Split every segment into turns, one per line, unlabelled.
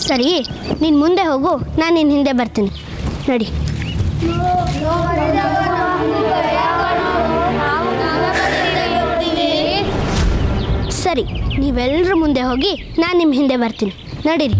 ಸರಿ, ನೀನು ಮುಂದೆ ಹೋಗು, ನಾನು ನಿನ್ನ ಹಿಂದೆ ಬರ್ತೀನಿ. ನಡಿ. ಸರಿ, ನೀವೆಲ್ಲರೂ ಮುಂದೆ ಹೋಗಿ ನಾನು ನಿಮ್ಮ ಹಿಂದೆ ಬರ್ತೀನಿ. ನಡೀರಿ.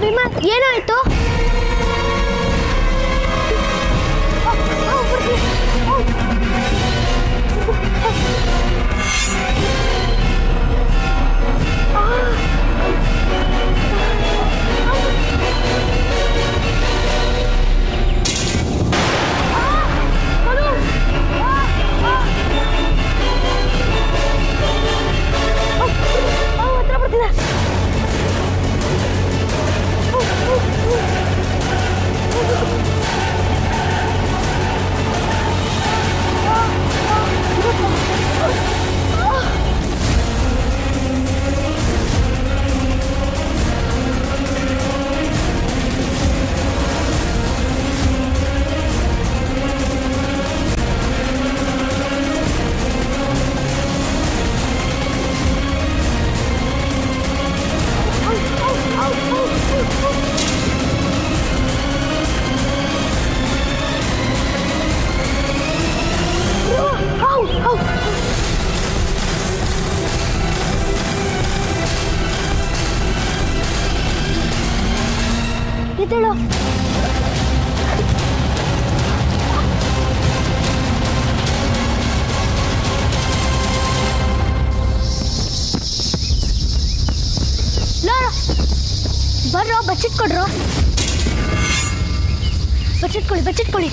ಭೀಮಾ ಏನಾಯ್ತು? ಎದ್ದೇಳು. ಬರ್ರೋ, ಬಚ್ಚಿಟ್ಕೊಡ್ರೋ. ಬಚ್ಚಿಟ್ಕೊಳ್ಳಿ.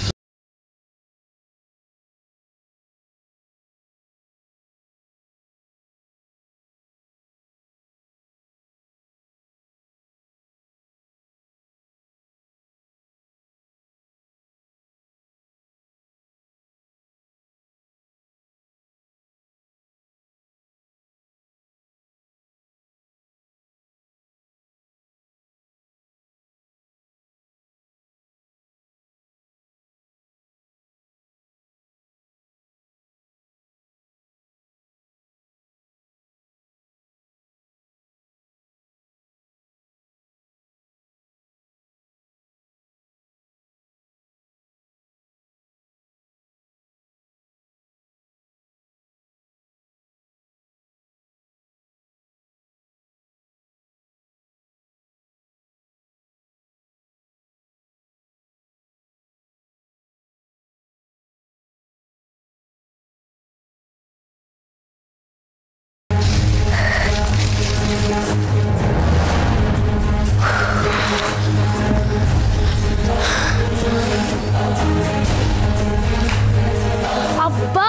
ಅಬ್ಬಾ,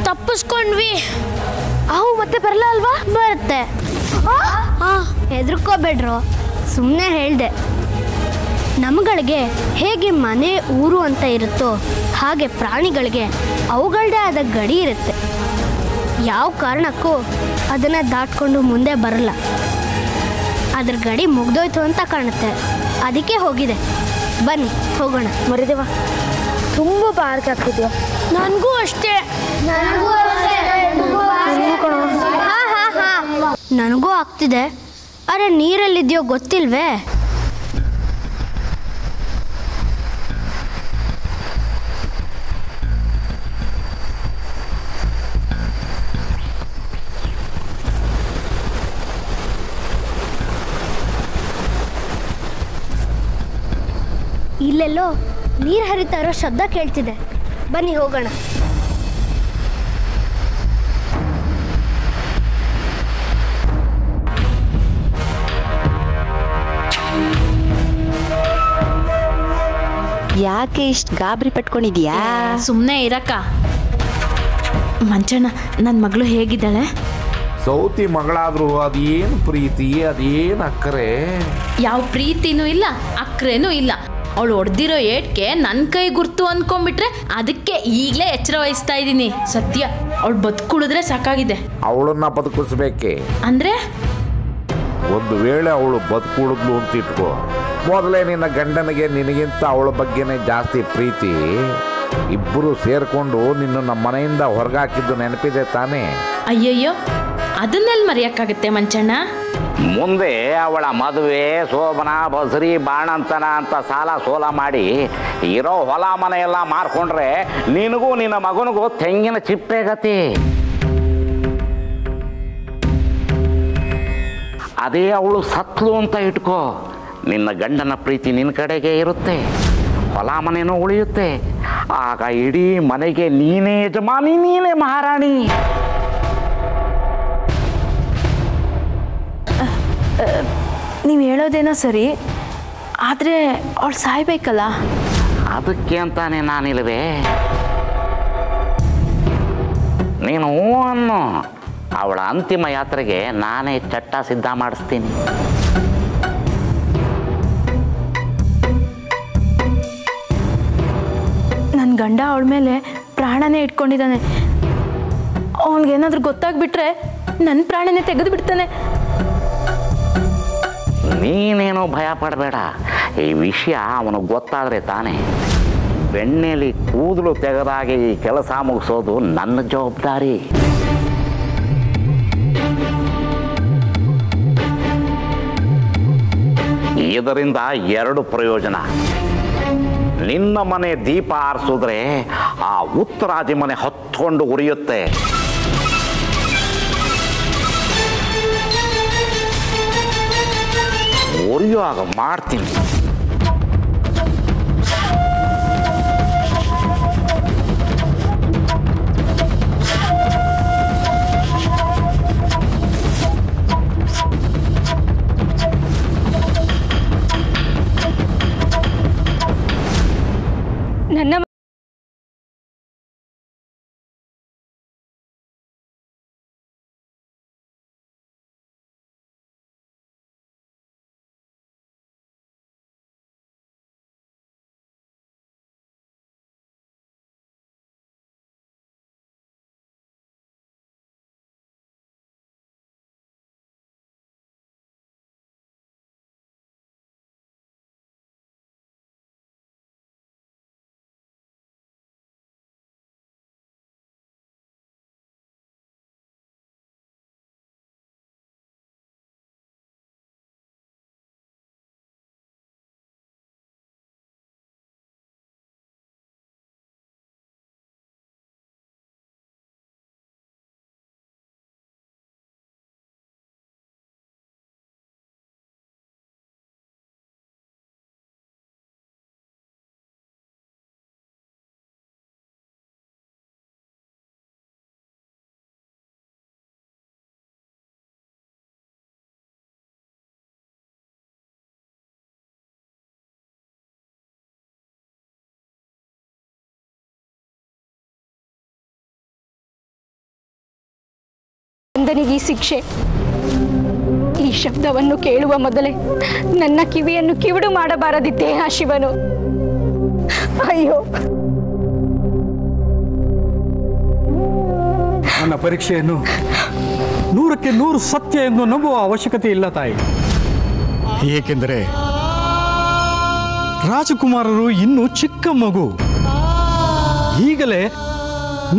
ತಪ್ಪಿಸ್ಕೊಂಡ್ವಿ. ಅವು ಮತ್ತೆ ಬರಲ್ಲ ಅಲ್ವಾ? ಬರುತ್ತೆ. ಹೆದರ್ಕೋಬೇಡ್ರು, ಸುಮ್ಮನೆ ಹೇಳ್ದೆ. ನಮ್ಗಳಿಗೆ ಹೇಗೆ ಮನೆ ಊರು ಅಂತ ಇರುತ್ತೋ ಹಾಗೆ ಪ್ರಾಣಿಗಳಿಗೆ ಅವುಗಳದೇ ಆದ ಗಡಿ ಇರುತ್ತೆ. ಯಾವ ಕಾರಣಕ್ಕೂ ಅದನ್ನು ದಾಟ್ಕೊಂಡು ಮುಂದೆ ಬರಲ್ಲ. ಅದ್ರ ಗಡಿ ಮುಗ್ದೋಯ್ತು ಅಂತ ಕಾಣುತ್ತೆ, ಅದಕ್ಕೆ ಹೋಗಿದೆ. ಬನ್ನಿ ಹೋಗೋಣ.
ಮರಿದೇವ, ತುಂಬ ಪಾರ್ಕ್ ಆಗ್ತಿದ್ಯಾ?
ನನಗೂ ಅಷ್ಟೇ. ನನಗೂ ಆಗ್ತಿದೆ. ಅರೆ, ನೀರಲ್ಲಿದೆಯೋ ಗೊತ್ತಿಲ್ವೇ? ಇಲ್ಲೆಲ್ಲೋ ನೀರು ಹರಿತಾ ಇರೋ ಶಬ್ದ ಕೇಳ್ತಿದೆ. ಬನ್ನಿ ಹೋಗೋಣ.
ಯಾಕೆ ಇಷ್ಟು ಗಾಬರಿ ಪಟ್ಕೊಂಡಿದ್ಯಾ?
ಸುಮ್ಮನೆ ಇರಕ್ಕ. ಮಂಚಣ್ಣ, ನನ್ನ ಮಗಳು ಹೇಗಿದ್ದಾಳೆ?
ಸೌತಿ ಮಗಳಾದ್ರು ಅದೇನು ಪ್ರೀತಿ, ಅದೇನು ಅಕ್ಕರೆ.
ಯಾವ ಪ್ರೀತಿನೂ ಇಲ್ಲ, ಅಕ್ರೇನೂ ಇಲ್ಲ. ಅವಳು ಹೊಡೆದಿರೋ ಏಟ್ಗೆ ನನ್ನ ಕೈ ಗುರ್ತು ಅಂದ್ಕೊಂಡ್ಬಿಟ್ರೆ ಅದಕ್ಕೆ ಈಗಲೇ ಎಚ್ಚರ ವಹಿಸ್ತಾ ಇದ್ದೀನಿ. ಸತ್ಯ, ಅವಳು ಬದುಕುಳಿದ್ರೆ ಸಾಕಾಗಿದೆ.
ಅವಳನ್ನ ಬದುಕಿಸ್ಬೇಕೆ
ಅಂದ್ರೆ?
ಒಂದು ವೇಳೆ ಅವಳು ಬದುಕುಳಿದ್ಲು ಅಂತ ಇಟ್ಕೋ, ಮೊದಲೇ ನಿನ್ನ ಗಂಡನಿಗೆ ನಿನಗಿಂತ ಅವಳ ಬಗ್ಗೆನೇ ಜಾಸ್ತಿ ಪ್ರೀತಿ. ಇಬ್ಬರು ಸೇರ್ಕೊಂಡು ನಿನ್ನ ನಮ್ಮ ಮನೆಯಿಂದ ಹೊರಗಾಕಿದ್ದು ನೆನಪಿದೆ ತಾನೇ?
ಅಯ್ಯಯ್ಯೋ, ಅದನ್ನೆಲ್ಲಿ ಮರೆಯೋಕ್ಕಾಗತ್ತೆ ಮಂಚಣ್ಣ?
ಮುಂದೆ ಅವಳ ಮದುವೆ, ಶೋಭನ, ಬಸರಿ, ಬಾಣಂತನ ಅಂತ ಸಾಲ ಸೋಲ ಮಾಡಿ ಇರೋ ಹೊಲ ಮನೆ ಎಲ್ಲ ಮಾರ್ಕೊಂಡ್ರೆ ನಿನಗೂ ನಿನ್ನ ಮಗನಿಗೂ ತೆಂಗಿನ ಚಿಪ್ಪೆ ಗತಿ. ಅದೇ ಅವಳು ಸತ್ಲು ಅಂತ ಇಟ್ಕೋ, ನಿನ್ನ ಗಂಡನ ಪ್ರೀತಿ ನಿನ್ನ ಕಡೆಗೆ ಇರುತ್ತೆ, ಹೊಲ ಮನೆನೂ ಉಳಿಯುತ್ತೆ. ಆಗ ಇಡೀ ಮನೆಗೆ ನೀನೇ ಯಜಮಾನಿ, ನೀನೇ ಮಹಾರಾಣಿ.
ನೀವು ಹೇಳೋದೇನೋ ಸರಿ, ಆದರೆ ಅವಳು ಸಾಯ್ಬೇಕಲ್ಲ?
ಅದಕ್ಕೆ ಅಂತಾನೆ ನಾನಿಲ್ವೇ. ನೀನು ಅನ್ನು ಅವಳ ಅಂತಿಮ ಯಾತ್ರೆಗೆ ನಾನೇ ಚಟ್ಟ ಸಿದ್ಧ ಮಾಡಿಸ್ತೀನಿ.
ನನ್ನ ಗಂಡ ಅವಳ ಮೇಲೆ ಪ್ರಾಣನೇ ಇಟ್ಕೊಂಡಿದ್ದಾನೆ. ಅವನಿಗೇನಾದ್ರೂ ಗೊತ್ತಾಗ್ಬಿಟ್ರೆ ನನ್ನ ಪ್ರಾಣನೇ ತೆಗೆದು ಬಿಡ್ತಾನೆ.
ನೀನೇನೋ ಭಯ ಪಡಬೇಡ. ಈ ವಿಷಯ ಅವನಿಗೆ ಗೊತ್ತಾದರೆ ತಾನೇ. ಬೆಣ್ಣೆಲಿ ಕೂದಲು ತೆಗೆದಾಗೆ ಈ ಕೆಲಸ ಮುಗಿಸೋದು ನನ್ನ ಜವಾಬ್ದಾರಿ. ಇದರಿಂದ ಎರಡು ಪ್ರಯೋಜನ. ನಿನ್ನ ಮನೆ ದೀಪ ಆರಿಸಿದ್ರೆ ಆ ಉತ್ತರಾದಿ ಮನೆ ಹತ್ಕೊಂಡು ಉರಿಯುತ್ತೆ. ಉರಿಯುವಾಗ ಮಾಡ್ತೀನಿ.
ನನ್ನ ನಂದನಿಗೆ ಈ ಶಿಕ್ಷೆ. ಈ ಶಬ್ದವನ್ನು ಕೇಳುವ ಮೊದಲೇ ನನ್ನ ಕಿವಿಯನ್ನು ಕಿವಿಡು ಮಾಡಬಾರದಿತ್ತೇ ಆ ಶಿವನು. ಅಯ್ಯೋ,
ನನ್ನ ಪರೀಕ್ಷೆಯನ್ನು 100ಕ್ಕೆ 100 ಸತ್ಯ ಎಂದು ನಂಬುವ ಅವಶ್ಯಕತೆ ಇಲ್ಲ ತಾಯಿ. ಏಕೆಂದರೆ ರಾಜಕುಮಾರರು ಇನ್ನೂ ಚಿಕ್ಕ ಮಗು. ಈಗಲೇ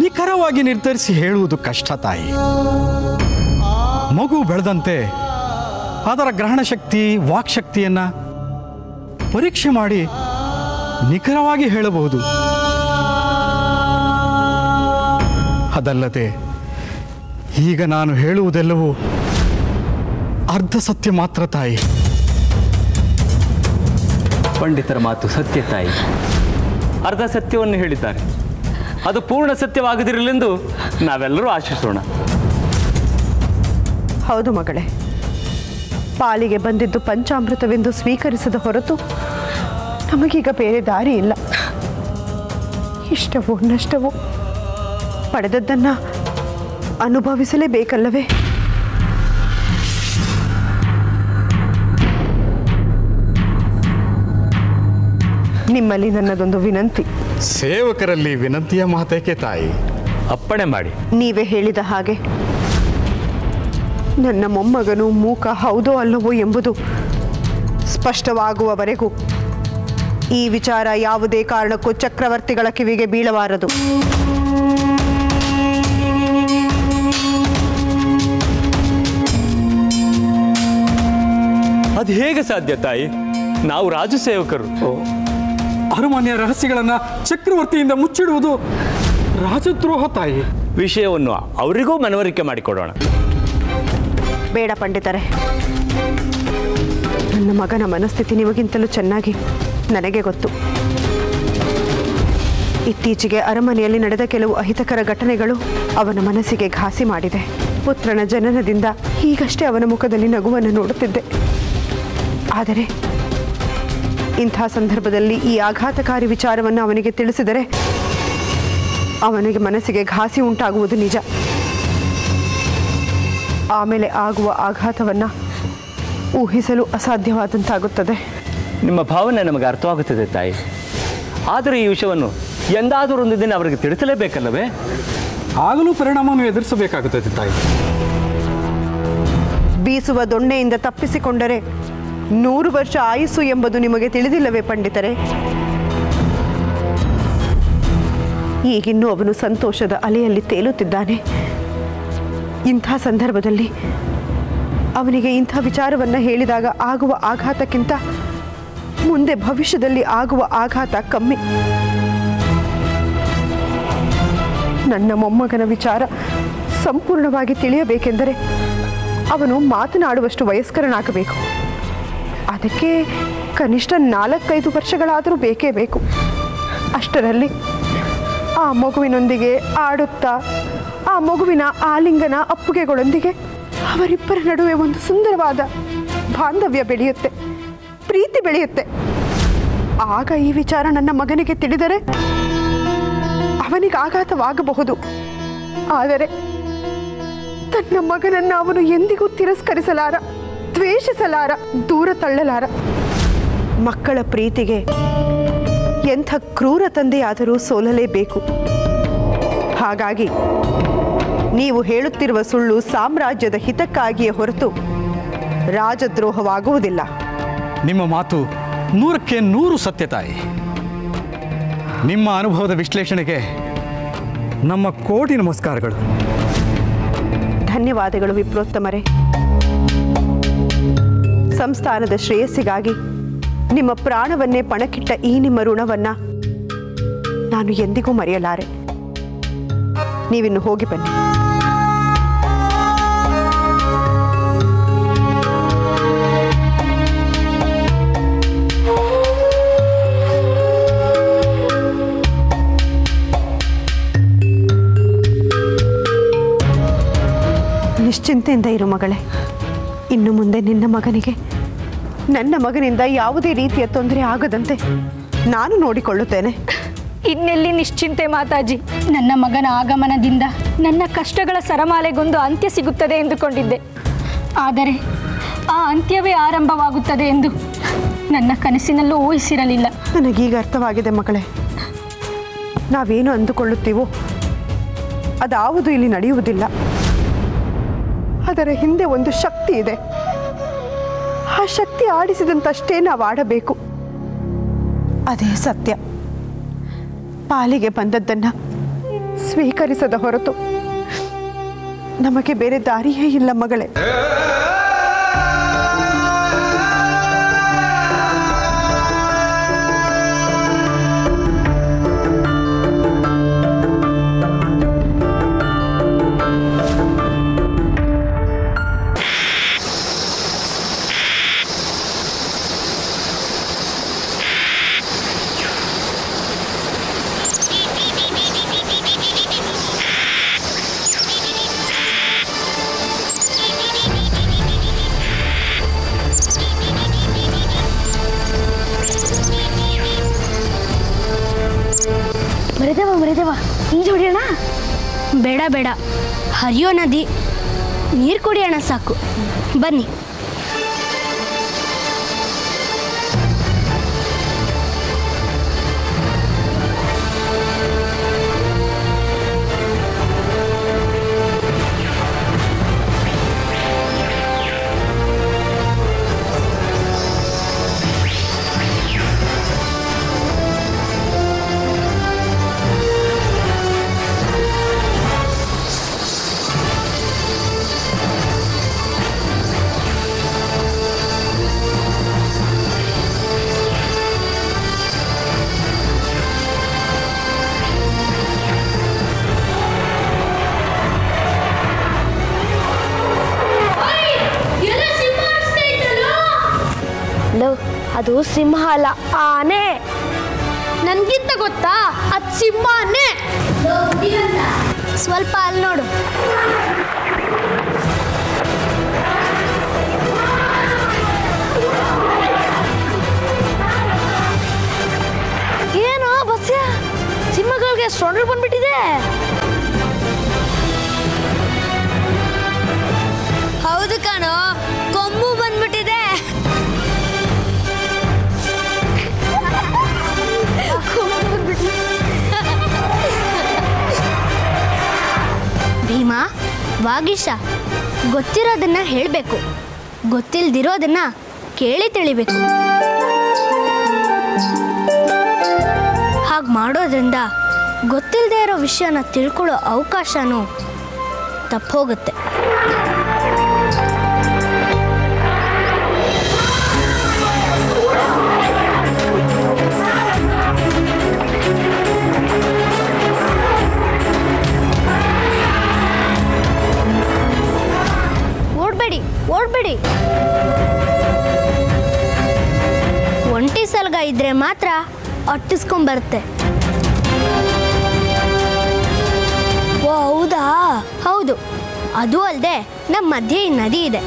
ನಿಖರವಾಗಿ ನಿರ್ಧರಿಸಿ ಹೇಳುವುದು ಕಷ್ಟ ತಾಯಿ. ಮಗು ಬೆಳೆದಂತೆ ಅದರ ಗ್ರಹಣ ಶಕ್ತಿ, ವಾಕ್ಶಕ್ತಿಯನ್ನು ಪರೀಕ್ಷೆ ಮಾಡಿ ನಿಖರವಾಗಿ ಹೇಳಬಹುದು. ಅದಲ್ಲದೆ ಈಗ ನಾನು ಹೇಳುವುದೆಲ್ಲವೂ ಅರ್ಧ ಸತ್ಯ ಮಾತ್ರ ತಾಯಿ.
ಪಂಡಿತರ ಮಾತು ಸತ್ಯ ತಾಯಿ. ಅರ್ಧ ಸತ್ಯವನ್ನು ಹೇಳಿದ್ದಾರೆ. ಅದು ಪೂರ್ಣ ಸತ್ಯವಾಗದಿರಲೆಂದು ನಾವೆಲ್ಲರೂ ಆಶಿಸೋಣ.
ಹೌದು ಮಗಳೇ, ಪಾಲಿಗೆ ಬಂದಿದ್ದು ಪಂಚಾಮೃತವೆಂದು ಸ್ವೀಕರಿಸದ ಹೊರತು ನಮಗೀಗ ಬೇರೆ ದಾರಿ ಇಲ್ಲ. ಇಷ್ಟವೋ ನಷ್ಟವೋ ಪಡೆದದ್ದನ್ನು ಅನುಭವಿಸಲೇಬೇಕಲ್ಲವೇ? ನಿಮ್ಮಲ್ಲಿ ನನ್ನದೊಂದು ವಿನಂತಿ.
ಸೇವಕರಲ್ಲಿ ವಿನಂತಿಯ ಮಾತೇಕೆ ತಾಯಿ?
ಅಪ್ಪಣೆ ಮಾಡಿ.
ನೀವೇ ಹೇಳಿದ ಹಾಗೆ ನನ್ನ ಮೊಮ್ಮಗನು ಮೂಕ ಹೌದೋ ಅಲ್ಲವೋ ಎಂಬುದು ಸ್ಪಷ್ಟವಾಗುವವರೆಗೂ ಈ ವಿಚಾರ ಯಾವುದೇ ಕಾರಣಕ್ಕೂ ಚಕ್ರವರ್ತಿಗಳ ಕಿವಿಗೆ ಬೀಳಬಾರದು.
ಅದು ಹೇಗೆ ಸಾಧ್ಯ ತಾಯಿ? ನಾವು ರಾಜ ಸೇವಕರು.
ಅರಮನೆಯ ರಹಸ್ಯಗಳನ್ನು ಚಕ್ರವರ್ತಿಯಿಂದ ಮುಚ್ಚಿಡುವುದು ರಾಜದ್ರೋಹ ತಾಯಿ.
ವಿಷಯವನ್ನು ಅವರಿಗೂ ಮನವರಿಕೆ ಮಾಡಿಕೊಡೋಣ.
ಬೇಡ ಪಂಡಿತರೆ, ನನ್ನ ಮಗನ ಮನಸ್ಥಿತಿ ನಿಮಗಿಂತಲೂ ಚೆನ್ನಾಗಿ ನನಗೆ ಗೊತ್ತು. ಇತ್ತೀಚೆಗೆ ಅರಮನೆಯಲ್ಲಿ ನಡೆದ ಕೆಲವು ಅಹಿತಕರ ಘಟನೆಗಳು ಅವನ ಮನಸ್ಸಿಗೆ ಘಾಸಿ ಮಾಡಿದೆ. ಪುತ್ರನ ಜನನದಿಂದ ಈಗಷ್ಟೇ ಅವನ ಮುಖದಲ್ಲಿ ನಗುವನ್ನು ನೋಡುತ್ತಿದ್ದೆ. ಆದರೆ ಇಂಥ ಸಂದರ್ಭದಲ್ಲಿ ಈ ಆಘಾತಕಾರಿ ವಿಚಾರವನ್ನು ಅವನಿಗೆ ತಿಳಿಸಿದರೆ ಅವನಿಗೆ ಮನಸ್ಸಿಗೆ ಘಾಸಿ ಉಂಟಾಗುವುದು ನಿಜ. ಆಮೇಲೆ ಆಗುವ ಆಘಾತವನ್ನು ಊಹಿಸಲು ಅಸಾಧ್ಯವಾದಂತಾಗುತ್ತದೆ.
ನಿಮ್ಮ ಭಾವನೆ ನಮಗೆ ಅರ್ಥವಾಗುತ್ತದೆ ತಾಯಿ. ಆದರೆ ಈ ವಿಷಯವನ್ನು ಎಂದಾದರೂ ಒಂದು ದಿನ ಅವರಿಗೆ ತಿಳಿಸಲೇಬೇಕಲ್ಲವೇ?
ಆಗಲೂ ಪರಿಣಾಮವನ್ನು ಎದುರಿಸಬೇಕಾಗುತ್ತದೆ ತಾಯಿ.
ಬೀಸುವ ದೊಣ್ಣೆಯಿಂದ ತಪ್ಪಿಸಿಕೊಂಡರೆ 100 ವರ್ಷ ಆಯುಸ್ಸು ಎಂಬುದು ನಿಮಗೆ ತಿಳಿದಿಲ್ಲವೇ ಪಂಡಿತರೆ? ಈಗಿನ್ನೂ ಅವನು ಸಂತೋಷದ ಅಲೆಯಲ್ಲಿ ತೇಲುತ್ತಿದ್ದಾನೆ. ಇಂಥ ಸಂದರ್ಭದಲ್ಲಿ ಅವನಿಗೆ ಇಂಥ ವಿಚಾರವನ್ನು ಹೇಳಿದಾಗ ಆಗುವ ಆಘಾತಕ್ಕಿಂತ ಮುಂದೆ ಭವಿಷ್ಯದಲ್ಲಿ ಆಗುವ ಆಘಾತ ಕಮ್ಮಿ. ನನ್ನ ಮೊಮ್ಮಗನ ವಿಚಾರ ಸಂಪೂರ್ಣವಾಗಿ ತಿಳಿಯಬೇಕೆಂದರೆ ಅವನು ಮಾತನಾಡುವಷ್ಟು ವಯಸ್ಕರನಾಗಬೇಕು. ಅದಕ್ಕೆ ಕನಿಷ್ಠ 4-5 ವರ್ಷಗಳಾದರೂ ಬೇಕೇ ಬೇಕು. ಅಷ್ಟರಲ್ಲಿ ಆ ಮಗುವಿನೊಂದಿಗೆ ಆಡುತ್ತಾ ಆ ಮಗುವಿನ ಆಲಿಂಗನ ಅಪ್ಪುಗೆಗಳೊಂದಿಗೆ ಅವರಿಬ್ಬರ ನಡುವೆ ಒಂದು ಸುಂದರವಾದ ಬಾಂಧವ್ಯ ಬೆಳೆಯುತ್ತೆ, ಪ್ರೀತಿ ಬೆಳೆಯುತ್ತೆ. ಆಗ ಈ ವಿಚಾರ ನನ್ನ ಮಗನಿಗೆ ತಿಳಿದರೆ ಅವನಿಗೆ ಆಘಾತವಾಗಬಹುದು. ಆದರೆ ತನ್ನ ಮಗನನ್ನು ಅವನು ಎಂದಿಗೂ ತಿರಸ್ಕರಿಸಲಾರ, ದ್ವೇಷಿಸಲಾರ, ದೂರ ತಳ್ಳಲಾರ. ಮಕ್ಕಳ ಪ್ರೀತಿಗೆ ಎಂಥ ಕ್ರೂರ ತಂದೆಯಾದರೂ ಸೋಲಲೇಬೇಕು. ಹಾಗಾಗಿ ನೀವು ಹೇಳುತ್ತಿರುವ ಸುಳ್ಳು ಸಾಮ್ರಾಜ್ಯದ ಹಿತಕ್ಕಾಗಿಯೇ ಹೊರತು ರಾಜದ್ರೋಹವಾಗುವುದಿಲ್ಲ.
ನಿಮ್ಮ ಮಾತು 100ಕ್ಕೆ 100 ಸತ್ಯ ತಾಯಿ. ನಿಮ್ಮ ಅನುಭವದ ವಿಶ್ಲೇಷಣೆಗೆ ನಮ್ಮ ಕೋಟಿ ನಮಸ್ಕಾರಗಳು.
ಧನ್ಯವಾದಗಳು ವಿಪ್ರೋತ್ತಮರೇ. ಸಂಸ್ಥಾನದ ಶ್ರೇಯಸ್ಸಿಗಾಗಿ ನಿಮ್ಮ ಪ್ರಾಣವನ್ನೇ ಪಣಕ್ಕಿಟ್ಟ ಈ ನಿಮ್ಮ ಋಣವನ್ನು ನಾನು ಎಂದಿಗೂ ಮರೆಯಲಾರೆ. ನೀವಿನ್ನು ಹೋಗಿ ಬನ್ನಿ. ನಿಶ್ಚಿಂತೆಯಿಂದ ಇರು ಮಗಳೇ. ಇನ್ನು ಮುಂದೆ ನಿನ್ನ ಮಗನಿಗೆ ನನ್ನ ಮಗನಿಂದ ಯಾವುದೇ ರೀತಿಯ ತೊಂದರೆ ಆಗದಂತೆ ನಾನು ನೋಡಿಕೊಳ್ಳುತ್ತೇನೆ.
ಇನ್ನೆಲ್ಲಿ ನಿಶ್ಚಿಂತೆ ಮಾತಾಜಿ. ನನ್ನ ಮಗನ ಆಗಮನದಿಂದ ನನ್ನ ಕಷ್ಟಗಳ ಸರಮಾಲೆಗೊಂದು ಅಂತ್ಯ ಸಿಗುತ್ತದೆ ಎಂದುಕೊಂಡಿದ್ದೆ. ಆದರೆ ಆ ಅಂತ್ಯವೇ ಆರಂಭವಾಗುತ್ತದೆ ಎಂದು ನನ್ನ ಕನಸಿನಲ್ಲೂ ಊಹಿಸಿರಲಿಲ್ಲ.
ನನಗೀಗ ಅರ್ಥವಾಗಿದೆ ಮಗಳೇ. ನಾವೇನು ಅಂದುಕೊಳ್ಳುತ್ತೀವೋ ಅದಾವುದು ಇಲ್ಲಿ ನಡೆಯುವುದಿಲ್ಲ. ಅದರ ಹಿಂದೆ ಒಂದು ಶಕ್ತಿ ಇದೆ. ಆ ಶಕ್ತಿ ಆಡಿಸಿದಂತಷ್ಟೇ ನಾವು ಆಡಬೇಕು. ಅದೇ ಸತ್ಯ. ಪಾಲಿಗೆ ಬಂದದ್ದನ್ನು ಸ್ವೀಕರಿಸದ ಹೊರತು ನಮಗೆ ಬೇರೆ ದಾರಿಯೇ ಇಲ್ಲ ಮಗಳೇ.
ಮರಿದೇವ ಈಜು ಹೊಡಿಯೋಣ? ಬೇಡ ಬೇಡ, ಹರಿಯೋ ನದಿ, ನೀರು ಕುಡಿಯೋಣ ಸಾಕು. ಬನ್ನಿ. ಅದು ಸಿಂಹ ಅಲ್ಲ, ಆನೆ. ನನ್ಗಿಂತ ಗೊತ್ತಾ? ಅದು ಸಿಂಹನೇ. ಸ್ವಲ್ಪ ಅಲ್ಲಿ ನೋಡು. ಏನೋ ಬಸ್ಯ, ಸಿಂಹಗಳಿಗೆ ಸೊಂಡ್ರು ಬಂದ್ಬಿಟ್ಟಿದೆ. ಹೌದು ಕಣೋ, ಕೊಂಬು ಬಂದ್ಬಿಟ್ಟಿದೆ. ಭೀಮಾ, ವಾಗೀಶ, ಗೊತ್ತಿರೋದನ್ನ ಹೇಳಬೇಕು, ಗೊತ್ತಿಲ್ದಿರೋದನ್ನ ಕೇಳಿ ತಿಳಿಬೇಕು. ಹಾಗೆ ಮಾಡೋದ್ರಿಂದ ಗೊತ್ತಿಲ್ಲದೆ ಇರೋ ವಿಷಯನ ತಿಳ್ಕೊಳ್ಳೋ ಅವಕಾಶನೂ ತಪ್ಪೋಗುತ್ತೆ. ಓಡ್ಬೇಡಿ. ಜಾಗ ಇದ್ರೆ ಮಾತ್ರ ಅಟ್ಟಿಸ್ಕೊಂಬರುತ್ತೆ. ಓ ಹೌದಾ? ಹೌದು. ಅದು ಅಲ್ಲದೆ ನಮ್ಮ ಮಧ್ಯೆ ಈ ನದಿ ಇದೆ.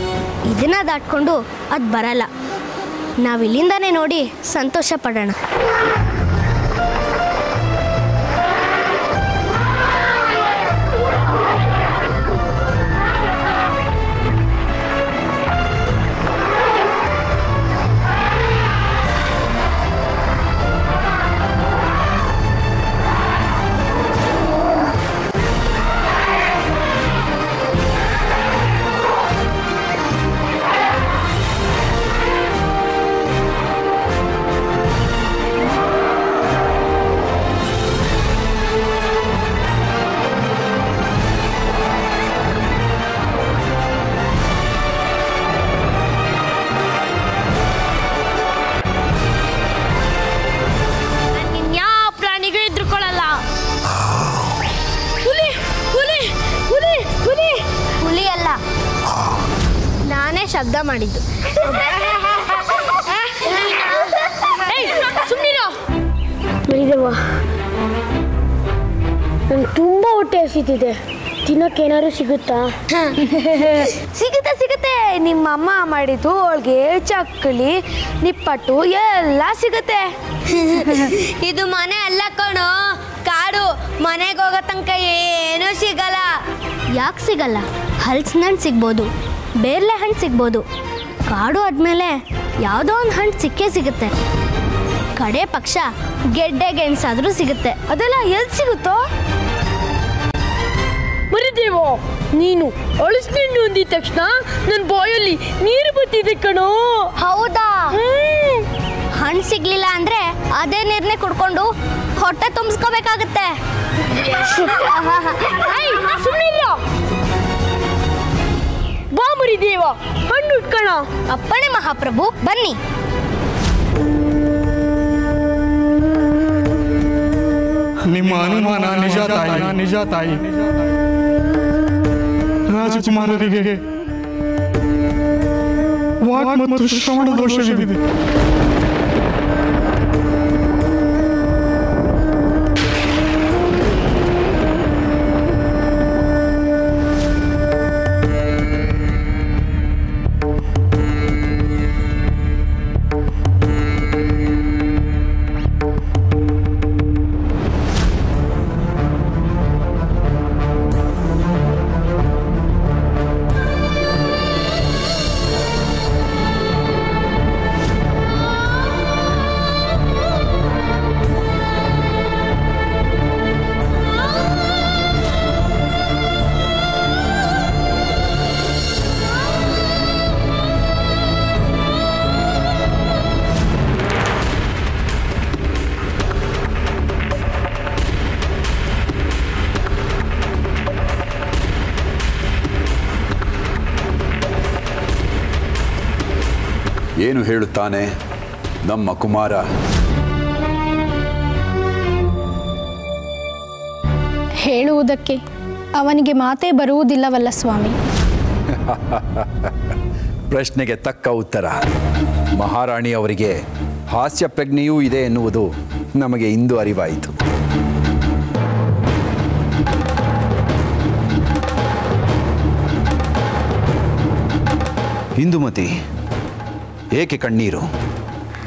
ಇದನ್ನ ದಾಟ್ಕೊಂಡು ಅದು ಬರಲ್ಲ. ನಾವಿಲ್ಲಿಂದಾನೇ ನೋಡಿ ಸಂತೋಷ ಪಡೋಣ. ನಾನೇ ಶಬ್ದ ಮಾಡಿದ್ದು.
ಮರಿದೇವ, ನಂಗೆ ತುಂಬ ಹೊಟ್ಟೆ ಹಸಿತಿದೆ. ತಿನ್ನೋಕ್ಕೇನಾದ್ರು ಸಿಗುತ್ತಾ?
ಸಿಗುತ್ತೆ. ನಿಮ್ಮ ಅಮ್ಮ ಮಾಡಿದ್ದು ಹೋಳ್ಗೆ, ಚಕ್ಕಲಿ, ನಿಪ್ಪಟ್ಟು ಎಲ್ಲ ಸಿಗುತ್ತೆ. ಇದು ಮನೆ ಅಲ್ಲ ಕಣೋ, ಕಾಡು. ಮನೆಗೆ ಹೋಗೋ ತನಕ ಏನೂ ಸಿಗಲ್ಲ. ಯಾಕೆ ಸಿಗಲ್ಲ? ಹಲಸಿನಣ್ಣು ಸಿಗ್ಬೋದು, ಬೇರ್ಲೆ ಹಣ್ಣು ಸಿಗ್ಬೋದು. ಕಾಡು ಆದಮೇಲೆ ಯಾವುದೋ ಒಂದು ಹಣ್ಣು ಸಿಕ್ಕೇ ಸಿಗುತ್ತೆ. ಕಡೆ ಪಕ್ಷ ಗೆಡ್ಡೆ ಗೆಣಸಾದ್ರೂ ಸಿಗುತ್ತೆ. ಅದೆಲ್ಲ ಎಲ್ಲಿ ಸಿಗುತ್ತೋ?
ಮರಿದೇವ, ನೀನು ಅಳಿಸ್ಕೊಂಡು ಅಂದಿದ ತಕ್ಷಣ ನನ್ನ ಬಾಯಲ್ಲಿ ನೀರು ಬತ್ತಿದೆ ಕಣೋ.
ಹೌದಾ? ಹಣ್ಣು ಸಿಗ್ಲಿಲ್ಲ ಅಂದ್ರೆ ಅದೇ ನೀರನ್ನೇ ಕುಡ್ಕೊಂಡು ಹೊಟ್ಟೆ ತುಂಬಿಸ್ಕೋಬೇಕಾಗತ್ತೆ.
ಬಾ ಮರಿದೇವ, ಹಣ್ಣು ಉಟ್ಕೋಣ.
ಅಪ್ಪಣೆ ಮಹಾಪ್ರಭು, ಬನ್ನಿ.
ನಿಮ್ಮ ಅನುಮಾನ ನಿಜ ತಾಯಿ. ರಾಜಕುಮಾರರಿಗೆ ವಾಕ್ ಮತ್ತು ಶ್ರವಣ ದೋಷವಿದೆ.
ಏನು ಹೇಳುತ್ತಾನೆ ನಮ್ಮ ಕುಮಾರ?
ಹೇಳುವುದಕ್ಕೆ ಅವನಿಗೆ ಮಾತೇ ಬರುವುದಿಲ್ಲವಲ್ಲ ಸ್ವಾಮಿ.
ಪ್ರಶ್ನೆಗೆ ತಕ್ಕ ಉತ್ತರ. ಮಹಾರಾಣಿ ಅವರಿಗೆ ಹಾಸ್ಯ ಪ್ರಜ್ಞೆಯೂ ಇದೆ ಎನ್ನುವುದು ನಮಗೆ ಇಂದು ಅರಿವಾಯಿತು. ಇಂದುಮತಿ, ಏಕೆ ಕಣ್ಣೀರು?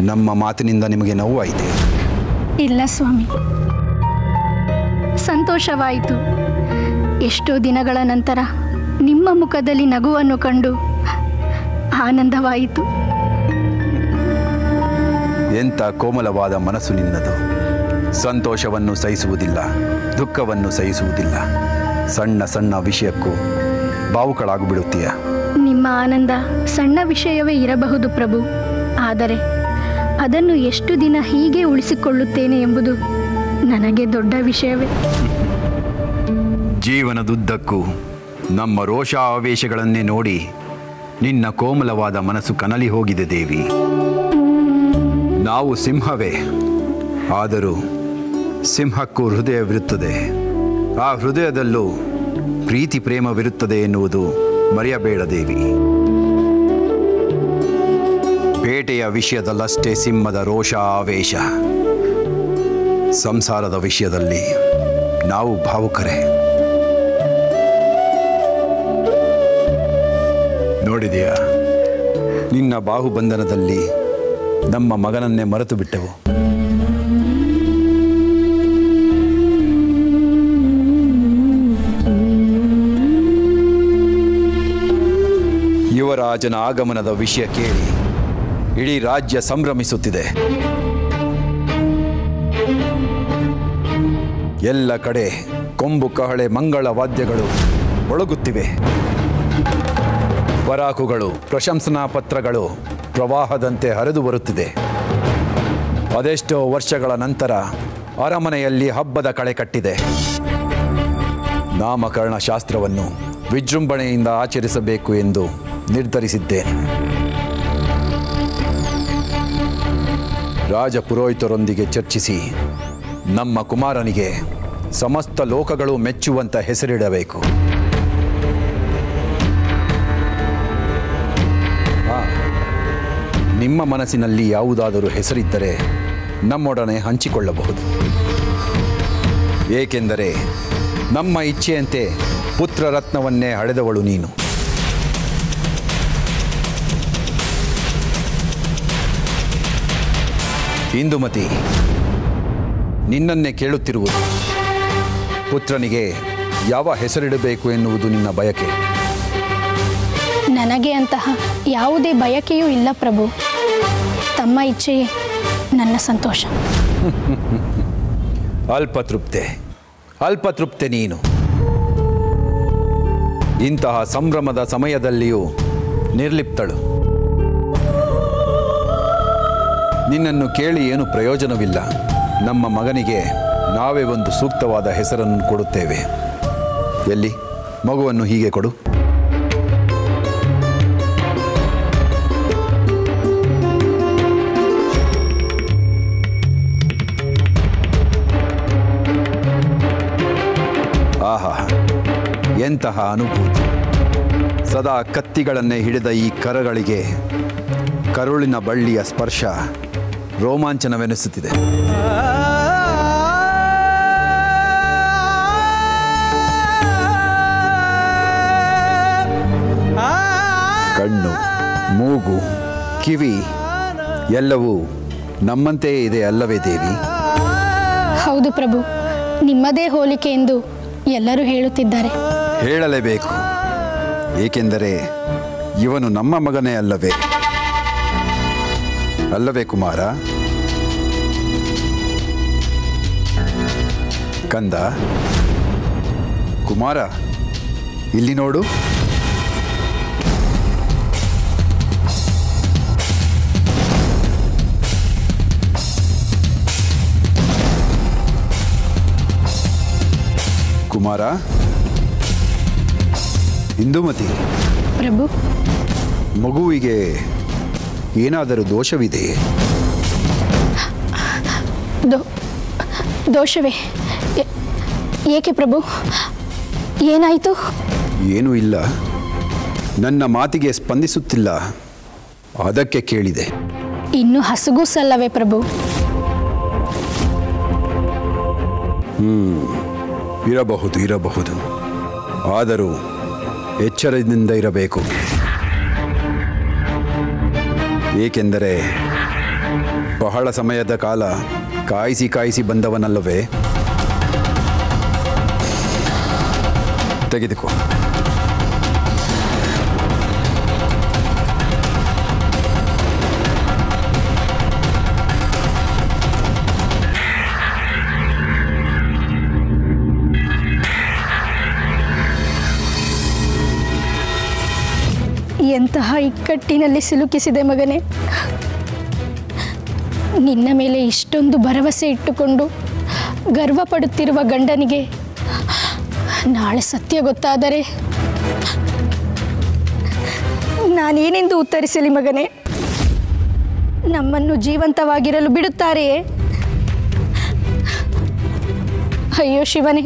ನಮ್ಮ ಮಾತಿನಿಂದ ನಿಮಗೆ ನೋವಾಯಿತೆ?
ಇಲ್ಲ ಸ್ವಾಮಿ, ಸಂತೋಷವಾಯಿತು. ಎಷ್ಟೋ ದಿನಗಳ ನಂತರ ನಿಮ್ಮ ಮುಖದಲ್ಲಿ ನಗುವನ್ನು ಕಂಡು ಆನಂದವಾಯಿತು.
ಎಂಥ ಕೋಮಲವಾದ ಮನಸ್ಸು ನಿನ್ನದು. ಸಂತೋಷವನ್ನು ಸಹಿಸುವುದಿಲ್ಲ, ದುಃಖವನ್ನು ಸಹಿಸುವುದಿಲ್ಲ. ಸಣ್ಣ ಸಣ್ಣ ವಿಷಯಕ್ಕೂ ಭಾವುಕಳಾಗಿಬಿಡುತ್ತೀಯ.
ನಿಮ್ಮ ಆನಂದ ಸಣ್ಣ ವಿಷಯವೇ ಇರಬಹುದು ಪ್ರಭು, ಆದರೆ ಅದನ್ನು ಎಷ್ಟು ದಿನ ಹೀಗೆ ಉಳಿಸಿಕೊಳ್ಳುತ್ತೇನೆ ಎಂಬುದು ನನಗೆ ದೊಡ್ಡ ವಿಷಯವೇ.
ಜೀವನದುದ್ದಕ್ಕೂ ನಮ್ಮ ರೋಷ ಆವೇಶಗಳನ್ನೇ ನೋಡಿ ನಿನ್ನ ಕೋಮಲವಾದ ಮನಸ್ಸು ಕನಲಿ ಹೋಗಿದೆ ದೇವಿ. ನಾವು ಸಿಂಹವೇ, ಆದರೂ ಸಿಂಹಕ್ಕೂ ಹೃದಯವಿರುತ್ತದೆ. ಆ ಹೃದಯದಲ್ಲೂ ಪ್ರೀತಿ ಪ್ರೇಮವಿರುತ್ತದೆ ಎನ್ನುವುದು ಮರೆಯಬೇಡ ದೇವಿ. ಬೇಟೆ ಬೇಟೆಯ ವಿಷಯದಲ್ಲಷ್ಟೇ ಸಿಂಹದ ರೋಷ ಆವೇಶ. ಸಂಸಾರದ ವಿಷಯದಲ್ಲಿ ನಾವು ಭಾವುಕರೇ. ನೋಡಿದೆಯಾ, ನಿನ್ನ ಬಾಹುಬಂಧನದಲ್ಲಿ ನಮ್ಮ ಮಗನನ್ನೇ ಮರೆತು ಬಿಟ್ಟೆವು. ಯುವರಾಜನ ಆಗಮನದ ವಿಷಯ ಕೇಳಿ ಇಡೀ ರಾಜ್ಯ ಸಂಭ್ರಮಿಸುತ್ತಿದೆ. ಎಲ್ಲ ಕಡೆ ಕೊಂಬು ಕಹಳೆ ಮಂಗಳ ವಾದ್ಯಗಳು ಒಳಗುತ್ತಿವೆ. ಪರಾಕುಗಳು, ಪ್ರಶಂಸನಾ ಪತ್ರಗಳು ಪ್ರವಾಹದಂತೆ ಹರಿದು ಬರುತ್ತಿದೆ. ಅದೆಷ್ಟೋ ವರ್ಷಗಳ ನಂತರ ಅರಮನೆಯಲ್ಲಿ ಹಬ್ಬದ ಕಳೆ ಕಟ್ಟಿದೆ. ನಾಮಕರಣ ಶಾಸ್ತ್ರವನ್ನು ವಿಜೃಂಭಣೆಯಿಂದ ಆಚರಿಸಬೇಕು ಎಂದು ನಿರ್ಧರಿಸಿದ್ದೇನೆ. ರಾಜಪುರೋಹಿತರೊಂದಿಗೆ ಚರ್ಚಿಸಿ ನಮ್ಮ ಕುಮಾರನಿಗೆ ಸಮಸ್ತ ಲೋಕಗಳು ಮೆಚ್ಚುವಂತ ಹೆಸರಿಡಬೇಕು. ನಿಮ್ಮ ಮನಸ್ಸಿನಲ್ಲಿ ಯಾವುದಾದರೂ ಹೆಸರಿದ್ದರೆ ನಮ್ಮೊಡನೆ ಹಂಚಿಕೊಳ್ಳಬಹುದು. ಏಕೆಂದರೆ ನಮ್ಮ ಇಚ್ಛೆಯಂತೆ ಪುತ್ರರತ್ನವನ್ನೇ ಹಡೆದವಳು ನೀನು. ಇಂದುಮತಿ, ನಿನ್ನನ್ನೇ ಕೇಳುತ್ತಿರುವುದು. ಪುತ್ರನಿಗೆ ಯಾವ ಹೆಸರಿಡಬೇಕು ಎನ್ನುವುದು ನಿನ್ನ ಬಯಕೆ.
ನನಗೆ ಅಂತಹ ಯಾವುದೇ ಬಯಕೆಯೂ ಇಲ್ಲ ಪ್ರಭು. ತಮ್ಮ ಇಚ್ಛೆಯೇ ನನ್ನ ಸಂತೋಷ.
ಅಲ್ಪತೃಪ್ತೆ ನೀನು. ಇಂತಹ ಸಂಭ್ರಮದ ಸಮಯದಲ್ಲಿಯೂ ನಿರ್ಲಿಪ್ತಳು. ನಿನ್ನನ್ನು ಕೇಳಿ ಏನು ಪ್ರಯೋಜನವಿಲ್ಲ. ನಮ್ಮ ಮಗನಿಗೆ ನಾವೇ ಒಂದು ಸೂಕ್ತವಾದ ಹೆಸರನ್ನು ಕೊಡುತ್ತೇವೆ. ಎಲ್ಲಿ ಮಗುವನ್ನು ಹೀಗೆ ಕೊಡು. ಆಹಾ, ಎಂತಹ ಅನುಭೂತಿ! ಸದಾ ಕತ್ತಿಗಳನ್ನೇ ಹಿಡಿದ ಈ ಕರಗಳಿಗೆ ಕರುಳಿನ ಬಳ್ಳಿಯ ಸ್ಪರ್ಶ ರೋಮಾಂಚನವೆನಿಸುತ್ತಿದೆ. ಕಣ್ಣು, ಮೂಗು, ಕಿವಿ ಎಲ್ಲವೂ ನಮ್ಮಂತೆಯೇ ಇದೆ ಅಲ್ಲವೇ ದೇವಿ?
ಹೌದು ಪ್ರಭು, ನಿಮ್ಮದೇ ಹೋಲಿಕೆ ಎಂದು ಎಲ್ಲರೂ ಹೇಳುತ್ತಿದ್ದಾರೆ.
ಹೇಳಲೇಬೇಕು, ಏಕೆಂದರೆ ಇವನು ನಮ್ಮ ಮಗನೇ ಅಲ್ಲವೇ? ಅಲ್ಲವೇ ಕುಮಾರ? ಕಂದ, ಕುಮಾರ, ಇಲ್ಲಿ ನೋಡು. ಕುಮಾರ, ಇಂದುಮತಿ,
ಪ್ರಭು,
ಮಗುವಿಗೆ ಏನಾದರೂ ದೋಷವಿದೆಯೇ?
ದೋಷವೇ? ಏಕೆ ಪ್ರಭು, ಏನಾಯಿತು?
ಏನೂ ಇಲ್ಲ, ನನ್ನ ಮಾತಿಗೆ ಸ್ಪಂದಿಸುತ್ತಿಲ್ಲ, ಅದಕ್ಕೆ ಕೇಳಿದೆ.
ಇನ್ನು ಹಸುಗೂಸಲ್ಲವೇ ಪ್ರಭು?
ಇರಬಹುದು. ಆದರೂ ಎಚ್ಚರದಿಂದ ಇರಬೇಕು. ಏಕೆಂದರೆ ಬಹಳ ಸಮಯದ ಕಾಲ ಕಾಯಿಸಿ ಬಂದವನಲ್ಲವೇ? ತೆಗೆದುಕೋ.
ಎಂತಹ ಇಕ್ಕಟ್ಟಿನಲ್ಲಿ ಸಿಲುಕಿಸಿದೆ ಮಗನೇ. ನಿನ್ನ ಮೇಲೆ ಇಷ್ಟೊಂದು ಭರವಸೆ ಇಟ್ಟುಕೊಂಡು ಗರ್ವ ಪಡುತ್ತಿರುವ ಗಂಡನಿಗೆ ನಾಳೆ ಸತ್ಯ ಗೊತ್ತಾದರೆ ನಾನೇನೆಂದು ಉತ್ತರಿಸಲಿ ಮಗನೇ? ನಮ್ಮನ್ನು ಜೀವಂತವಾಗಿರಲು ಬಿಡುತ್ತಾರೆಯೇ? ಅಯ್ಯೋ ಶಿವನೇ,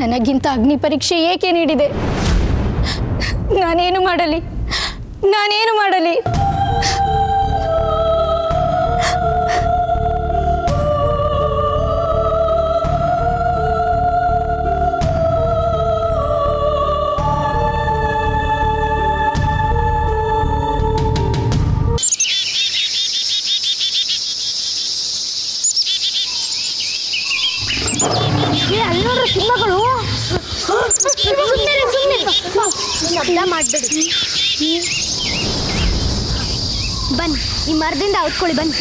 ನನಗಿಂತ ಅಗ್ನಿ ಪರೀಕ್ಷೆ ಏಕೆ ನೀಡಿದೆ? ನಾನೇನು ಮಾಡಲಿ?
ಅಲ್ಲಿ ನೋಡ್ರಿ ಸಿಂಹಗಳು. ಶಬ್ದ ಮಾಡ್ಬೇಡಿ. ಬನ್ನಿ ಈ ಮರದಿಂದ ಔತ್ಕೊಳ್ಳಿ ಬನ್ನಿ.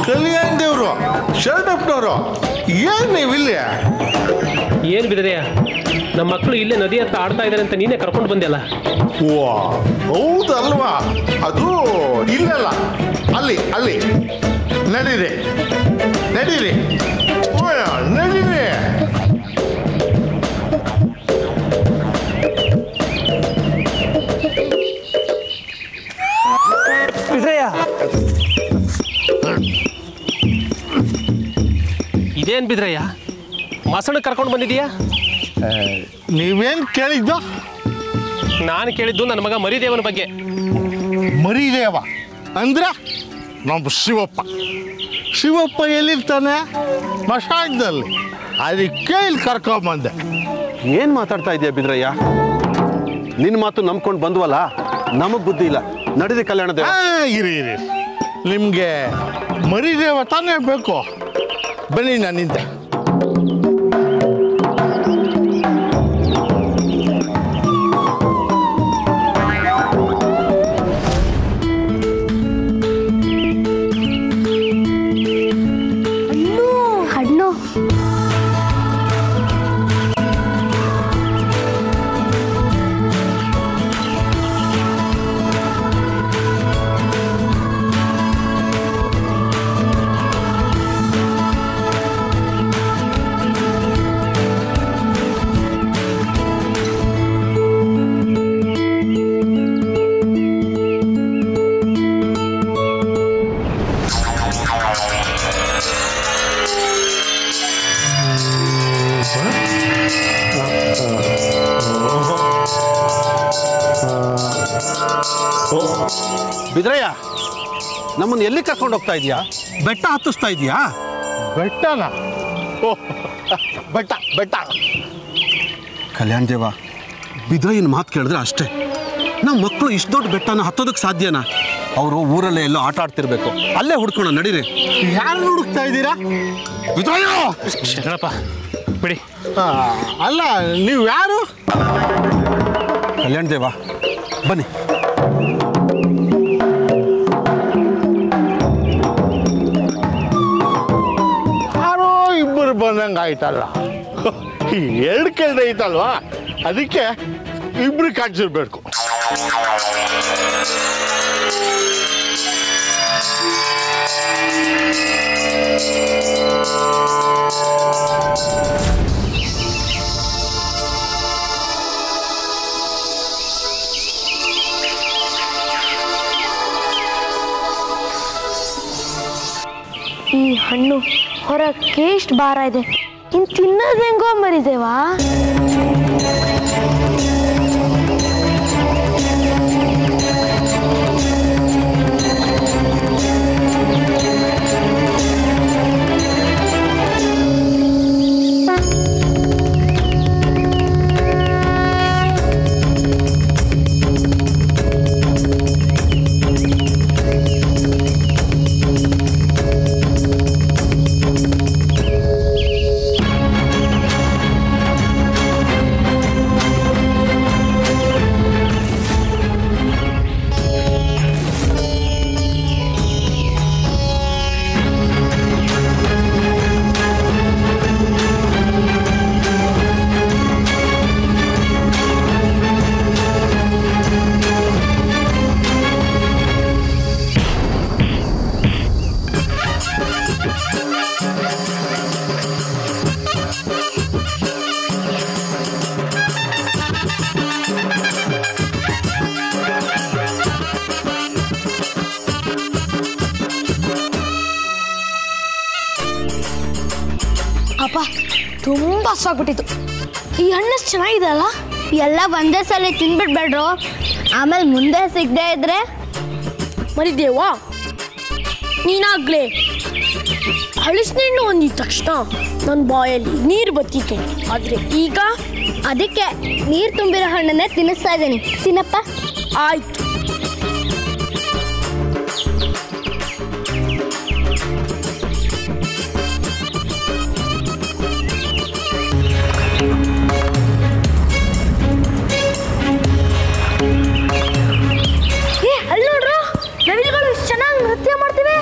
ಕಲ್ಯಾಣ್ ದೇವರು ಶರಣಪ್ಪನವರು ಏನ್ ನೀವಿಲ್ಲ?
ಏನ್ ಬಿದ್ರೆಯ ನಮ್ಮ ಮಕ್ಕಳು ಇಲ್ಲೇ ನದಿ ಹತ್ರ ಆಡ್ತಾ ಇದ್ದಾರೆ ಅಂತ ನೀನೇ ಕರ್ಕೊಂಡು ಬಂದೆಲ್ಲ.
ವಾ ಹೌದಲ್ವಾ? ಅದು ಇಲ್ಲಲ್ಲ, ಅಲ್ಲಿ ಅಲ್ಲಿ ನಡೀರಿ ನಡೀರಿ ನಡೀರಿ.
ಇದೇನ್ ಬಿದ್ರಯ್ಯ ಮಸಣ ಕರ್ಕೊಂಡು ಬಂದಿದೀಯಾ?
ನೀವೇನ್ ಕೇಳಿದ್ದು?
ನಾನು ಕೇಳಿದ್ದು ನನ್ನ ಮಗ ಮರಿದೇವನ ಬಗ್ಗೆ.
ಮರಿದೇವ ಅಂದ್ರ ನಮ್ಮ ಶಿವಪ್ಪ. ಶಿವಪ್ಪ ಎಲ್ಲಿರ್ತಾನೆ? ಮಶಾಣದಲ್ಲಿ. ಅದಕ್ಕೆ ಇಲ್ಲಿ ಕರ್ಕೊಂಬಂದೆ.
ಏನ್ ಮಾತಾಡ್ತಾ ಇದೆಯಾ ಬಿದ್ರಯ್ಯ? ನಿನ್ನ ಮಾತು ನಂಬ್ಕೊಂಡು ಬಂದ್ವಲ್ಲ, ನಮಗ್ ಬುದ್ಧಿ ಇಲ್ಲ. ನಡೀರಿ ಕಲ್ಯಾಣ ದೇವ.
ಇರಿ ಇರಿ, ನಿಮ್ಗೆ ಮರಿದೇವ ತಾನೇ ಬೇಕು. ಬನ್ನಿ ನನ್ನಿಂದ.
ಹಣ್ಣು
ಬಿದ್ರಯ್ಯ, ನಮ್ಮನ್ನು ಎಲ್ಲಿ ಕರ್ಕೊಂಡು ಹೋಗ್ತಾ ಇದೀಯಾ? ಬೆಟ್ಟ ಹತ್ತಿಸ್ತಾ ಇದೀಯಾ?
ಬೆಟ್ಟನ? ಓ ಬೆಟ್ಟ ಬೆಟ್ಟ.
ಕಲ್ಯಾಣ್ ದೇವ, ಬಿದ್ರಯ್ಯನ ಮಾತು ಕೇಳಿದ್ರೆ ಅಷ್ಟೇ. ನಮ್ಮ ಮಕ್ಕಳು ಇಷ್ಟು ದೊಡ್ಡ ಬೆಟ್ಟನ ಹತ್ತೋದಕ್ಕೆ ಸಾಧ್ಯನಾ? ಅವರು ಊರಲ್ಲೇ ಎಲ್ಲೋ ಆಟ ಆಡ್ತಿರ್ಬೇಕು. ಅಲ್ಲೇ ಹುಡ್ಕೋಣ, ನಡೀರಿ.
ಯಾರು ಹುಡುಕ್ತಾ ಇದ್ದೀರಾ?
ಬಿದ್ರಯ್ಯ
ಶರಣಪ್ಪ ಬಿಡಿ.
ಅಲ್ಲ, ನೀವು ಯಾರು?
ಕಲ್ಯಾಣ್ ದೇವ ಬನ್ನಿ.
ಯಾರೋ ಇಬ್ಬರು ಬಂದಂಗೆ ಆಯ್ತಲ್ಲ. ಎರಡು ಕೆಲ್ಸ ಐತಲ್ವಾ, ಅದಕ್ಕೆ ಇಬ್ರು ಕಾಣಿಸಿರ್ಬೇಕು.
ಈ ಹಣ್ಣು ಹೊರಕ್ಕೆ ಎಷ್ಟು ಭಾರ ಇದೆ. ಇನ್ನು ತಿನ್ನೋದು ಹೆಂಗೋ ಮರಿದೇವಾ?
ಅಪ್ಪ ತುಂಬಾ ಸಾಕ್ಬಿಟ್ಟಿತ್ತು. ಈ ಹಣ್ಣು ಚೆನ್ನಾಗಿದೆ ಅಲ್ಲ?
ಎಲ್ಲ ಒಂದೇ ಸಲ ತಿನ್ಬಿಡ್ಬೇಡ್ರು, ಆಮೇಲೆ ಮುಂದೆ ಸಿಗದೆ ಇದ್ರೆ
ಮರಿದೇವಾ, ನೀನಾಗ್ಲೇ ಹಳಸಿನಣ್ಣು ಅಂದಿದ ತಕ್ಷಣ ನನ್ನ ಬಾಯಲ್ಲಿ ನೀರು ಬತ್ತಿತ್ತು. ಆದರೆ ಈಗ
ಅದಕ್ಕೆ ನೀರು ತುಂಬಿರೋ ಹಣ್ಣನ್ನೇ ತಿನ್ನಿಸ್ತಾ ಇದ್ದೀನಿ. ತಿನ್ನಪ್ಪ.
ಆಯ್ತು. ಅಲ್ಲಿ ನೋಡ್ರು, ನವಿಲುಗಳು ಚೆನ್ನಾಗಿ ನೃತ್ಯ ಮಾಡ್ತಿವೆ.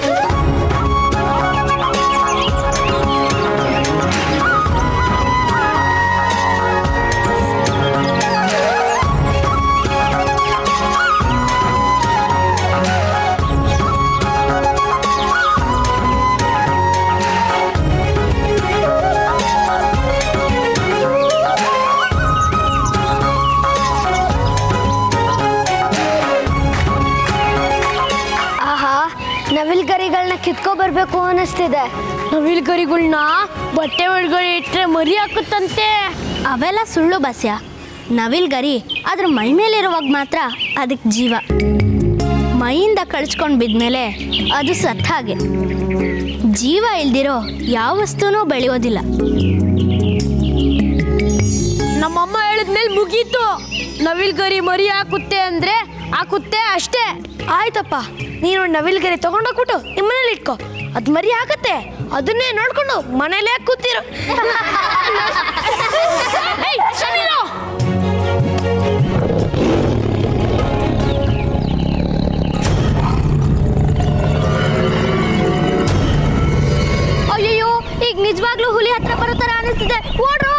ನವಿಲ್ಗರಿಗಳನ್ನ ಕಿತ್ಕೊ ಬರ್ಬೇಕು ಅನ್ನಿಸ್ತಿದೆ.
ನವಿಲ್ಗರಿಗಳನ್ನ ಬಟ್ಟೆ ಒಳಗಡೆ ಇಟ್ಟರೆ ಮರಿ ಹಾಕುತ್ತಂತೆ.
ಅವೆಲ್ಲ ಸುಳ್ಳು ಬಸ್ಯ. ನವಿಲ್ಗರಿ ಅದ್ರ ಮೈ ಮೇಲಿರುವಾಗ ಮಾತ್ರ ಅದಕ್ಕೆ ಜೀವ. ಮೈಯಿಂದ ಕಳಿಸ್ಕೊಂಡು ಬಿದ್ಮೇಲೆ ಅದು ಸತ್ತ ಹಾಗೆ. ಜೀವ ಇಲ್ದಿರೋ ಯಾವ ವಸ್ತುನೂ ಬೆಳೆಯೋದಿಲ್ಲ.
ನಮ್ಮಮ್ಮ ಹೇಳಿದ್ಮೇಲೆ ಮುಗೀತು. ನವಿಲ್ಗರಿ ಮರಿ ಹಾಕುತ್ತೆ ಅಂದ್ರೆ ಹಾಕುತ್ತೆ ಅಷ್ಟೇ. ಆಯ್ತಪ್ಪ, ನೀನು ನವಿಲ್ಗರಿ ತಗೊಂಡೋಗ್ಬಿಟ್ಟು ನಿಮ್ಮನೇಲಿ ಇಟ್ಕೋ. ಅದು ಮರಿ ಹಾಕತ್ತೆ, ಅದನ್ನೇ ನೋಡ್ಕೊಂಡು ಮನೇಲೇ ಕೂತಿರು.
ಅಯ್ಯೋ, ಈಗ ನಿಜವಾಗ್ಲೂ ಹುಲಿ ಹತ್ರ ಬರೋ ತರ ಅನಿಸ್ತಿದೆ. ಓಡ್ರು.